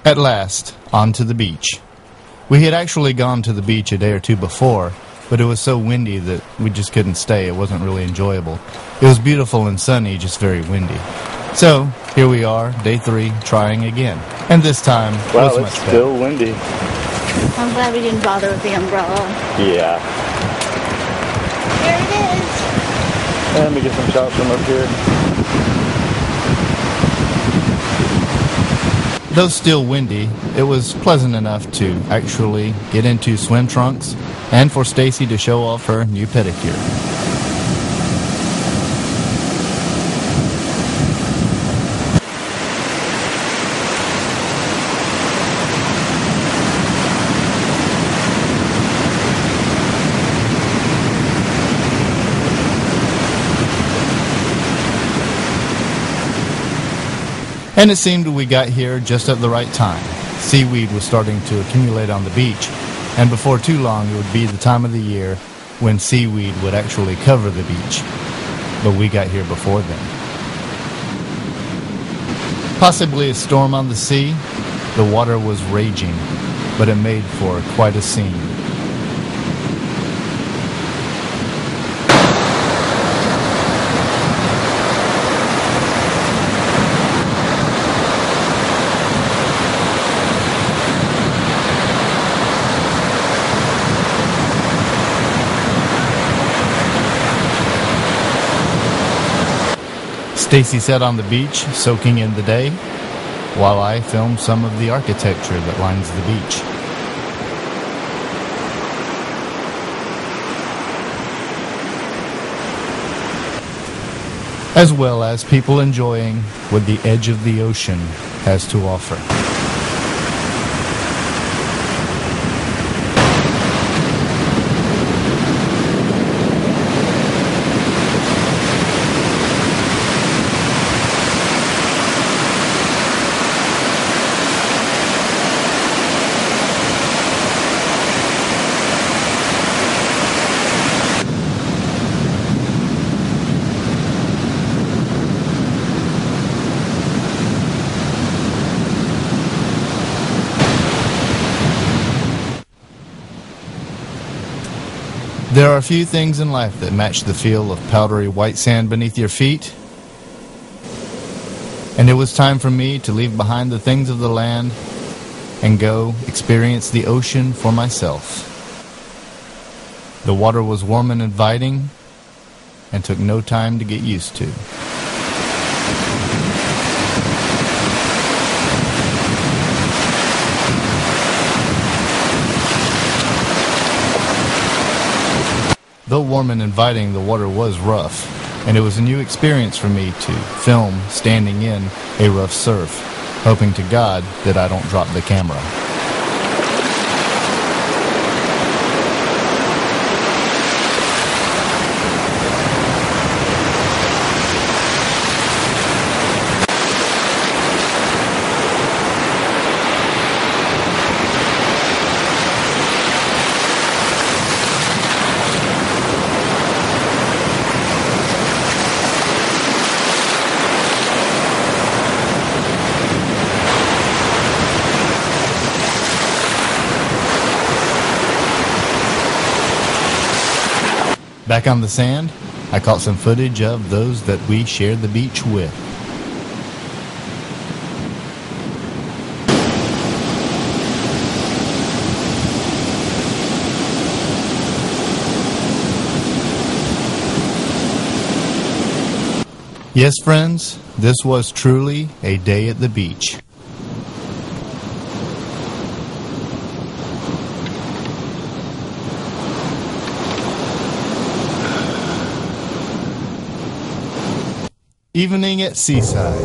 At last, on to the beach. We had actually gone to the beach a day or two before, but it was so windy that we just couldn't stay. It wasn't really enjoyable. It was beautiful and sunny, just very windy. So, here we are, day 3, trying again. And this time was much better. Still windy. I'm glad we didn't bother with the umbrella. Yeah. There it is. Let me get some shots from up here. Though still windy, it was pleasant enough to actually get into swim trunks and for Stacey to show off her new pedicure. And it seemed we got here just at the right time. Seaweed was starting to accumulate on the beach, and before too long it would be the time of the year when seaweed would actually cover the beach. But we got here before then. Possibly a storm on the sea, the water was raging, but it made for quite a scene. Stacey sat on the beach, soaking in the day, while I filmed some of the architecture that lines the beach. As well as people enjoying what the edge of the ocean has to offer. There are few things in life that match the feel of powdery white sand beneath your feet. And it was time for me to leave behind the things of the land and go experience the ocean for myself. The water was warm and inviting and took no time to get used to. Though warm and inviting, the water was rough, and it was a new experience for me to film standing in a rough surf, hoping to God that I don't drop the camera. Back on the sand, I caught some footage of those that we shared the beach with. Yes, friends, this was truly a day at the beach. Evening at Seaside.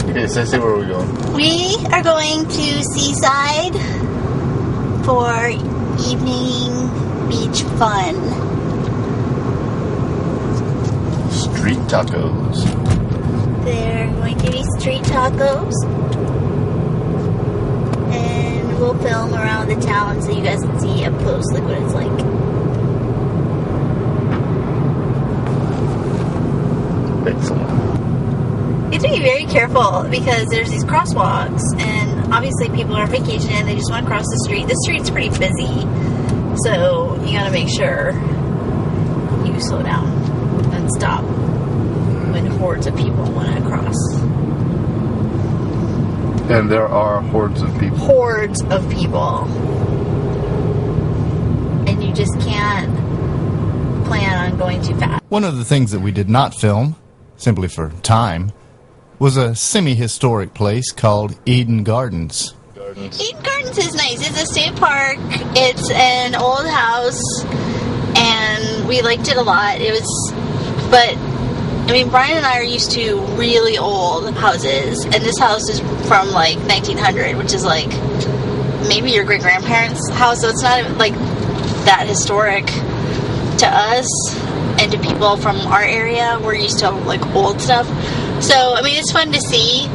Okay, Stacey, where are we going? We are going to Seaside for evening beach fun. Street tacos. They're going to be street tacos. And we'll film around the town so you guys can see up close like what it's like. Excellent. You have to be very careful because there's these crosswalks, and obviously people are on vacation and they just want to cross the street. The street's pretty busy, so you gotta make sure you slow down and stop when hordes of people want to cross. And there are hordes of people. Hordes of people. And you just can't plan on going too fast. One of the things that we did not film, simply for time, was a semi-historic place called Eden Gardens. Eden Gardens is nice. It's a state park. It's an old house, and we liked it a lot. I mean, Brian and I are used to really old houses, and this house is from like 1900, which is like maybe your great-grandparents' house, so it's not like that historic to us and to people from our area. We're used to like old stuff. So, I mean, it's fun to see,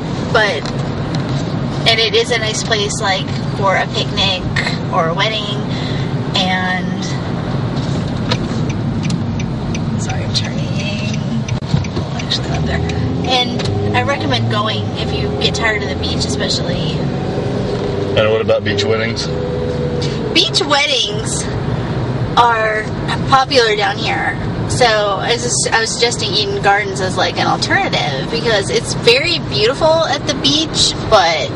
and it is a nice place like for a picnic or a wedding, and sorry, I'm turning. Actually up there. And I recommend going if you get tired of the beach, especially. And what about beach weddings? Beach weddings are popular down here. So I was suggesting Eden Gardens as like an alternative because it's very beautiful at the beach, but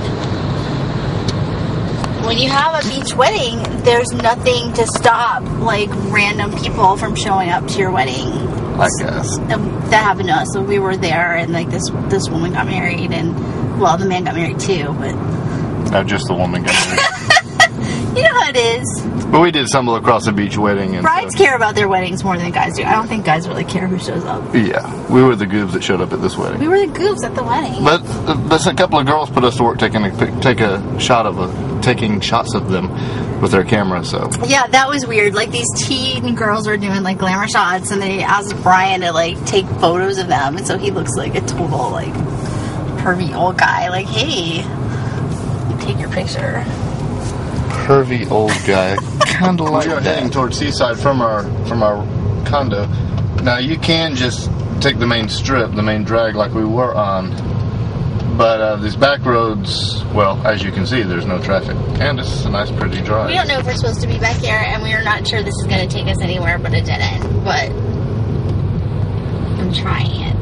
when you have a beach wedding, there's nothing to stop like random people from showing up to your wedding. I guess. That happened to us. So we were there, and like this woman got married, and well, the man got married too, but Not just the woman got married. you know how it is. But we did stumble across a beach wedding. And Brides care about their weddings more than guys do. I don't think guys really care who shows up. Yeah, we were the goobs that showed up at this wedding. We were the goofs at the wedding. But a couple of girls put us to work taking shots of them with their camera. So yeah, that was weird. Like these teen girls were doing like glamour shots, and they asked Brian to like take photos of them, and so he looks like a total like pervy old guy. Like, hey, take your picture. Pervy old guy. Kind of like we are heading towards Seaside from our condo. Now you can just take the main strip, the main drag like we were on, but these back roads, well, as you can see, there's no traffic, and it's a nice, pretty drive. We don't know if we're supposed to be back here, and we are not sure this is going to take us anywhere but a dead end. But I'm trying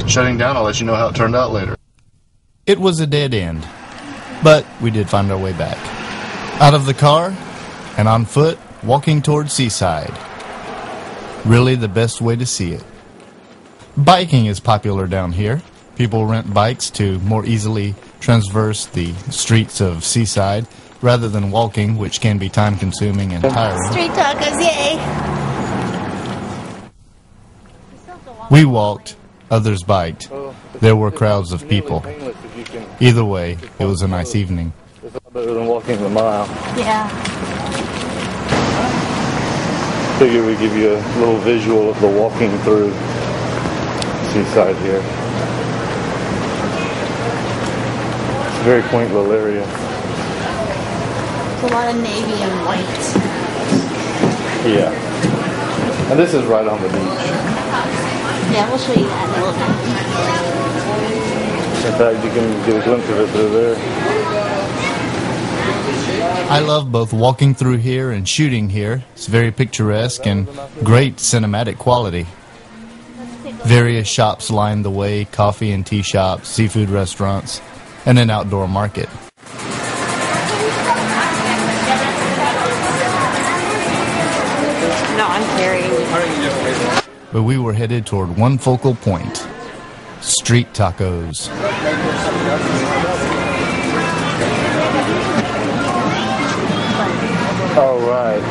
it. Shutting down. I'll let you know how it turned out later. It was a dead end, but we did find our way back. Out of the car and on foot, walking towards Seaside. Really the best way to see it. Biking is popular down here. People rent bikes to more easily traverse the streets of Seaside rather than walking, which can be time-consuming and tiring. Street tacos, yay! We walked, others biked. There were crowds of people. Either way, it was a nice evening. It's a lot better than walking the mile. Yeah. Figure we give you a little visual of the walking through Seaside here. It's a very quaint little area. There's a lot of navy and white. Yeah. And this is right on the beach. Yeah, we'll show you that in a little bit. In fact, you can get a glimpse of it through there. I love both walking through here and shooting here. It's very picturesque and great cinematic quality. Various shops line the way, coffee and tea shops, seafood restaurants, and an outdoor market. No, I'm carrying. But we were headed toward one focal point: street tacos. All right.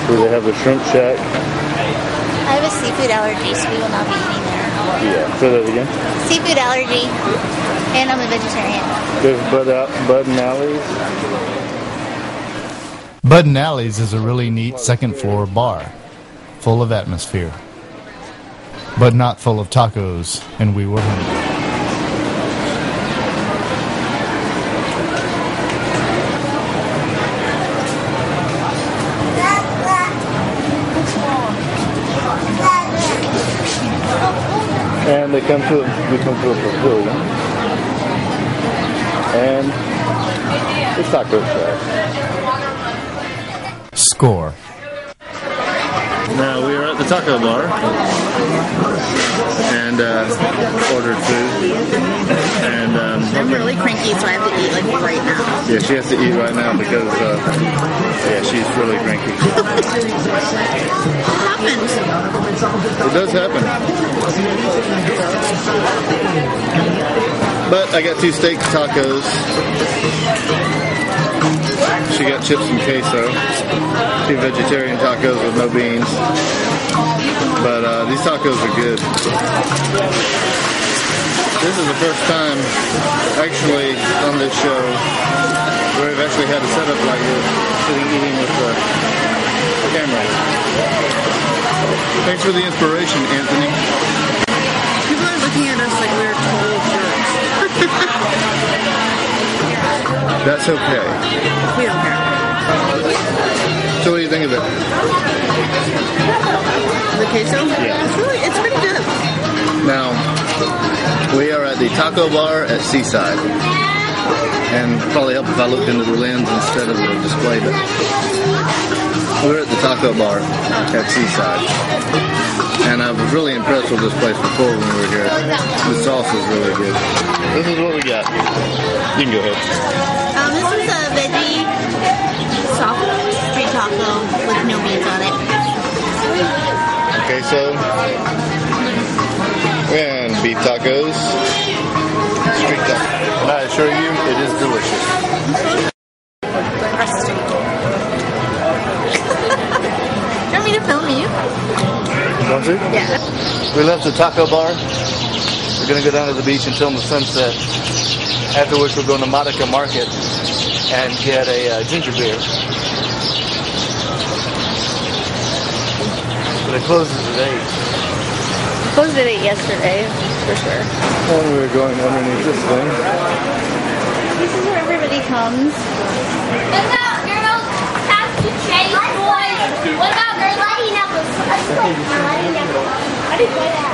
So they have the shrimp shack. I have a seafood allergy, so we will not be eating there. Yeah. Say that again. Seafood allergy, and I'm a vegetarian. There's Bud and Alley's. Bud and Alley's is a really neat second floor bar, full of atmosphere, but not full of tacos, and we were hungry. And we come to a pavilion. And it's Taco Shack. Score. Now we are at the taco bar and ordered food. And I'm really cranky, so I have to eat like right now. yeah, she has to eat right now because yeah, she's really cranky. It happens. It does happen. But I got 2 steak tacos. She got chips and queso. 2 vegetarian tacos with no beans. But these tacos are good. This is the first time actually on this show where we've actually had a setup like this, sitting eating with the camera. Thanks for the inspiration, Anthony. People are looking at us like we're total jerks. That's okay. We don't care. So what do you think of it? The queso? Yeah. It's pretty good. Now, we are at the taco bar at Seaside. And probably help if I looked into the lens instead of the display. But we're at the taco bar at Seaside. And I was really impressed with this place before when we were here. The sauce is really good. This is what we got. You can go ahead. This is a veggie soft street taco with no beans on it. Okay, so and beef tacos, street tacos. And I assure you, it is delicious. Crusty. You want me to film you? Want to? Yeah. We left the taco bar. We're going to go down to the beach and film the sunset. After which we're going to Monica Market and get a ginger beer. But it closes at 8. Closed at 8 yesterday, for sure. And we were going underneath this thing. This is where everybody comes. What about girls have to chase boys? What about girls lighting up? How do you play that?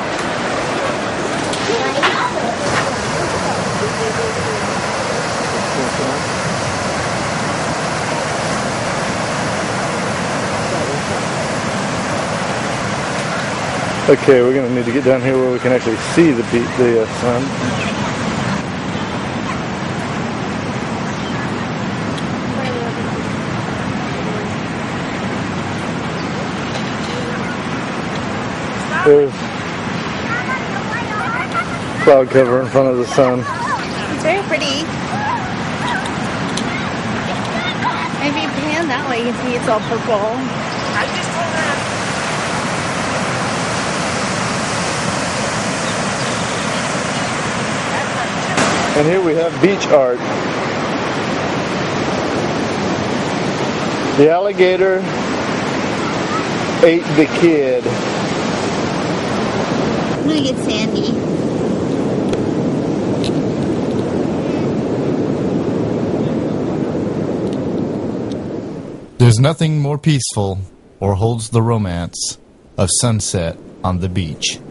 Okay, we're going to need to get down here where we can actually see the sun. There's cloud cover in front of the sun. It's very pretty. Maybe pan that way, you can see it's all purple. And here we have beach art. The alligator ate the kid. I'm gonna get Sandy. There's nothing more peaceful or holds the romance of sunset on the beach.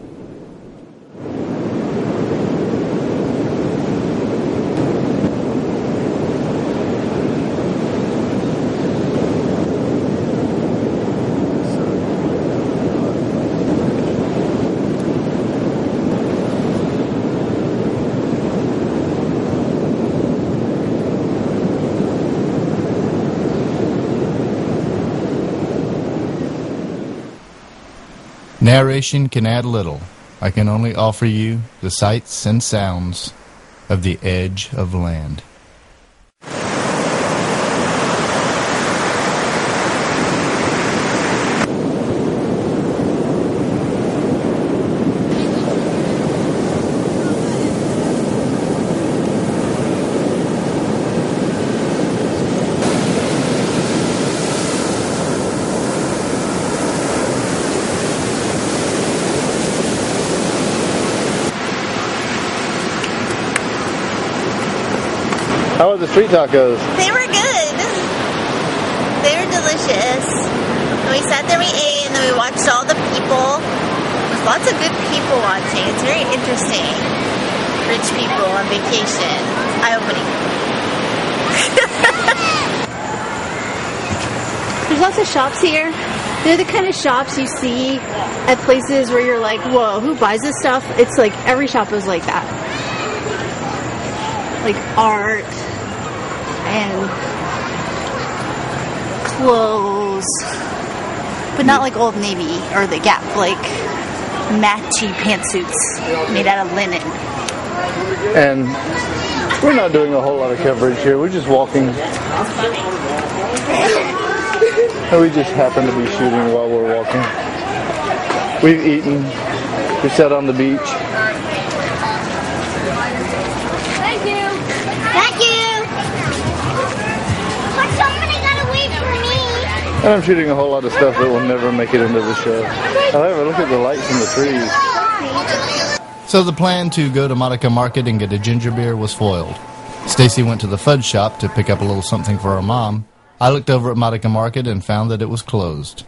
Narration can add little. I can only offer you the sights and sounds of the edge of land. How are the street tacos? They were good. They were delicious. And we sat there, we ate, and then we watched all the people lots of good people watching. It's very interesting. Rich people on vacation. Eye-opening. There's lots of shops here. They're the kind of shops you see at places where you're like, whoa, who buys this stuff? It's like every shop is like that. Like art and clothes. But not like Old Navy or the Gap, like matchy pantsuits made out of linen. And we're not doing a whole lot of coverage here. We're just walking. And we just happen to be shooting while we're walking. We've eaten. We sat on the beach. Thank you. Thank you. But somebody got away from me. And I'm shooting a whole lot of stuff that will never make it into the show. However, look at the lights in the trees. So the plan to go to Monica Market and get a ginger beer was foiled. Stacey went to the fudge shop to pick up a little something for her mom. I looked over at Monica Market and found that it was closed.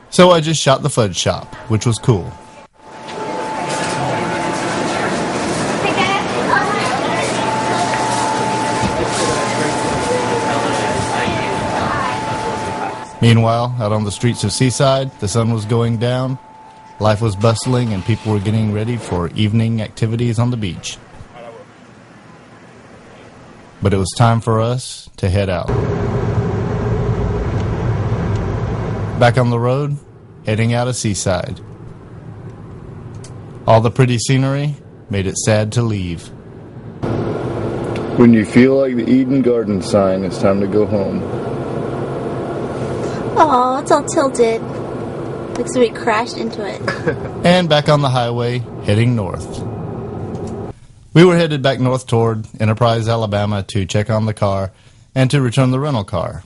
So I just shot the fudge shop, which was cool. Meanwhile, out on the streets of Seaside, the sun was going down, life was bustling, and people were getting ready for evening activities on the beach. But it was time for us to head out. Back on the road, heading out of Seaside. All the pretty scenery made it sad to leave. When you feel like the Eden Garden sign, it's time to go home. Oh, it's all tilted. Looks like we crashed into it. And back on the highway, heading north. We were headed back north toward Enterprise, Alabama to check on the car and to return the rental car.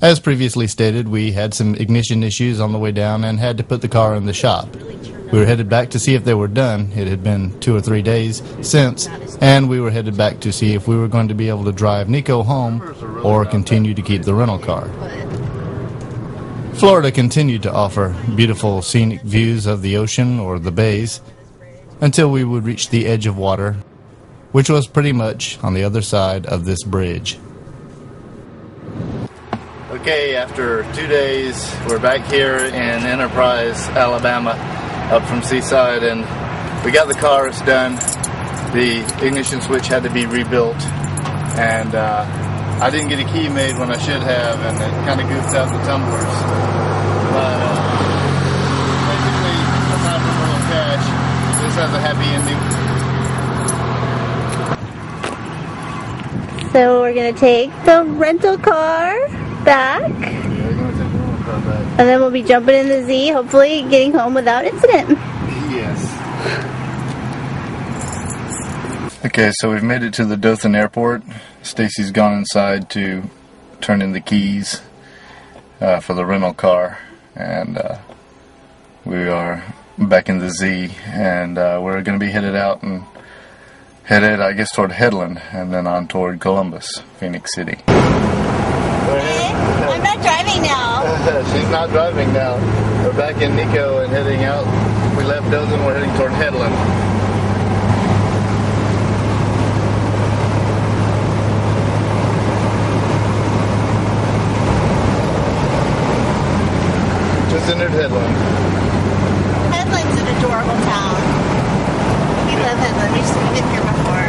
As previously stated, we had some ignition issues on the way down and had to put the car in the shop. We were headed back to see if they were done. It had been 2 or 3 days since, and we were headed back to see if we were going to be able to drive Nico home or continue to keep the rental car. Florida continued to offer beautiful scenic views of the ocean or the bays until we would reach the edge of water, which was pretty much on the other side of this bridge. Okay, after 2 days, we're back here in Enterprise, Alabama, up from Seaside, and we got the cars done. The ignition switch had to be rebuilt, and I didn't get a key made when I should have, and it kind of goofed out the tumblers. But basically, aside from a little cash, this has a happy ending. So we're going to take the rental car back. Yeah, we're going to take the rental car back. And then we'll be jumping in the Z, hopefully getting home without incident. Yes. Okay, so we've made it to the Dothan Airport. Stacey's gone inside to turn in the keys for the rental car, and we are back in the Z, and we're going to be headed out and headed, I guess, toward Headland, and then on toward Columbus, Phoenix City. I'm not driving now. She's not driving now. We're back in Nico and heading out. We left Dothan, we're heading toward Headland. Just entered Headland. Headland's an adorable town. We love Headland. We've been here before.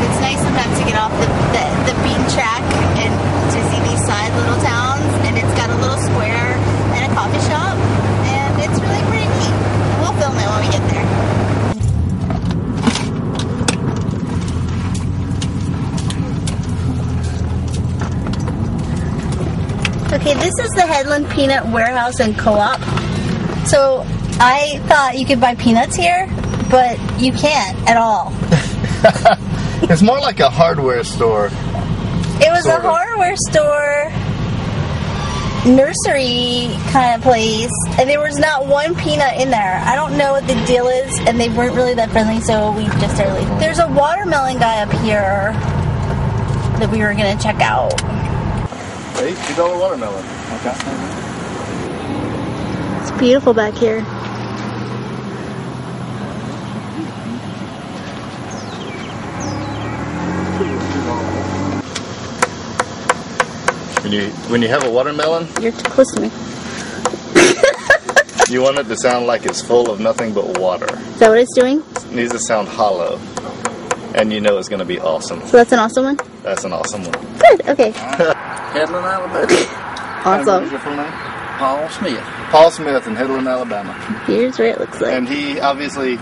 It's nice sometimes to get off the beaten track and to see these side little towns. And it's got a little square and a coffee shop. And it's really pretty neat. We'll film it when we get there. Okay, this is the Headland Peanut Warehouse and Co-op. So I thought you could buy peanuts here, but you can't at all. It's more like a hardware store. It was Sort a of. hardware store, nursery kind of place, and there was not one peanut in there. I don't know what the deal is, and they weren't really that friendly, so we just started leaving. There's a watermelon guy up here that we were going to check out. $8 watermelon. Okay. It's beautiful back here. When you have a watermelon, You're too close to me. you want it to sound like it's full of nothing but water. Is that what it's doing? It needs to sound hollow. And you know it's going to be awesome. So that's an awesome one? That's an awesome one. Good, okay. Headland, Alabama. What Awesome. is your full name? Paul Smith. Paul Smith in Headland, Alabama. Here's what it looks like. And he obviously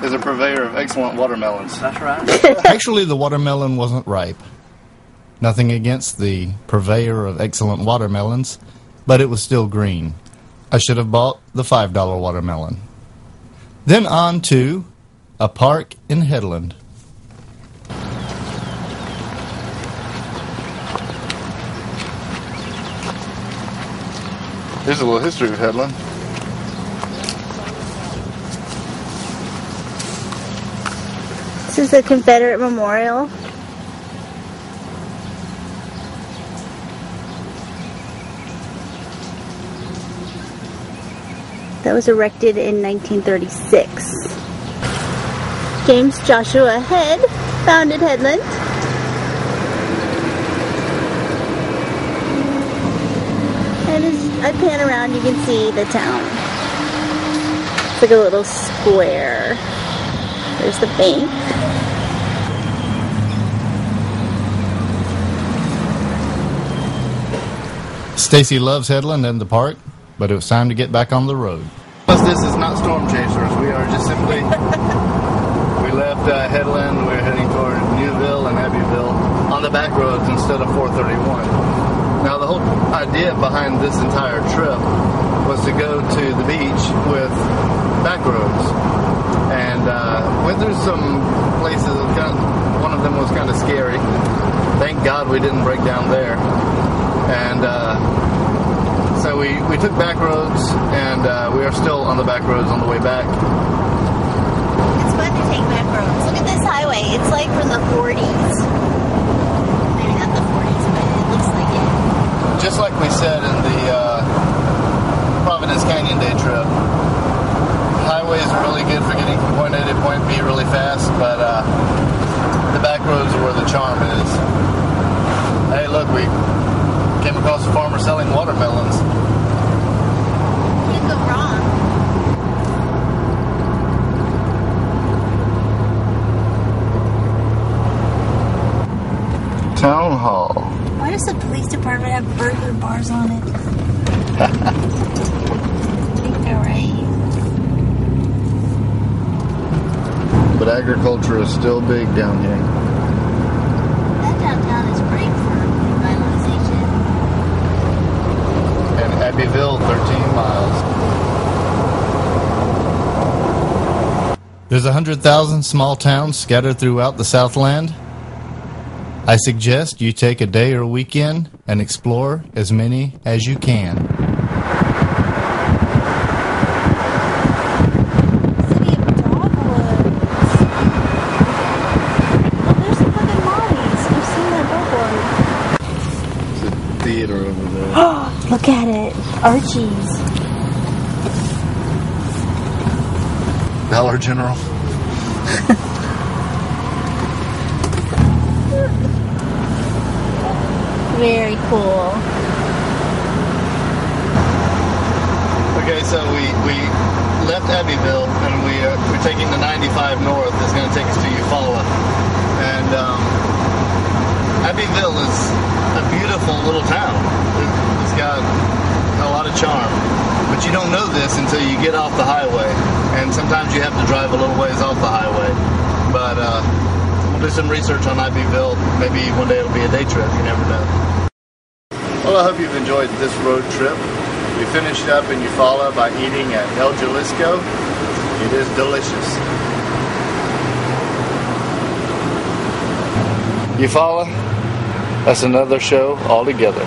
is a purveyor of excellent watermelons. That's right. Actually, the watermelon wasn't ripe. Nothing against the purveyor of excellent watermelons, but it was still green. I should have bought the $5 watermelon. Then on to a park in Headland. Here's a little history of Headland. This is a Confederate memorial. That was erected in 1936. James Joshua Head founded Headland. And as I pan around, you can see the town. It's like a little square. There's the bank. Stacey loves Headland and the park, but it was time to get back on the road. This is not storm chasers. We are just simply, we left Headland. We're heading toward Newville and Abbeville on the back roads instead of 431. Now the whole idea behind this entire trip was to go to the beach with back roads. And went through some places, one of them was kind of scary. Thank God we didn't break down there. And so we took back roads, and we are still on the back roads on the way back. It's fun to take back roads. Look at this highway. It's like from the 40s. Maybe not the 40s, but it looks like it. Just like we said in the Providence Canyon Day trip, highways are really good for getting from point A to point B really fast, but the back roads are where the charm is. Hey, look, we came across a farmer selling watermelons. Can't go wrong. Town Hall. Why does the police department have burger bars on it? I think they're right. But agriculture is still big down here. That downtown is great for revitalization. And Abbeville, 13 miles. There's 100,000 small towns scattered throughout the Southland. I suggest you take a day or weekend and explore as many as you can. City of Dogwoods. Oh, there's some fucking Molly's. I've seen that billboard. There's a theater over there. Look at it. Archie's. Dollar General. Very cool. Okay, so we left Abbeville and we're taking the 95 north. It's going to take us to Eufaula. And Abbeville is a beautiful little town. It's got a lot of charm. But you don't know this until you get off the highway. And sometimes you have to drive a little ways off the highway. But we'll do some research on Abbeville. Maybe one day it'll be a day trip. You never know. Well, I hope you've enjoyed this road trip. We finished up in Eufaula by eating at El Jalisco. It is delicious. Eufaula, that's another show altogether.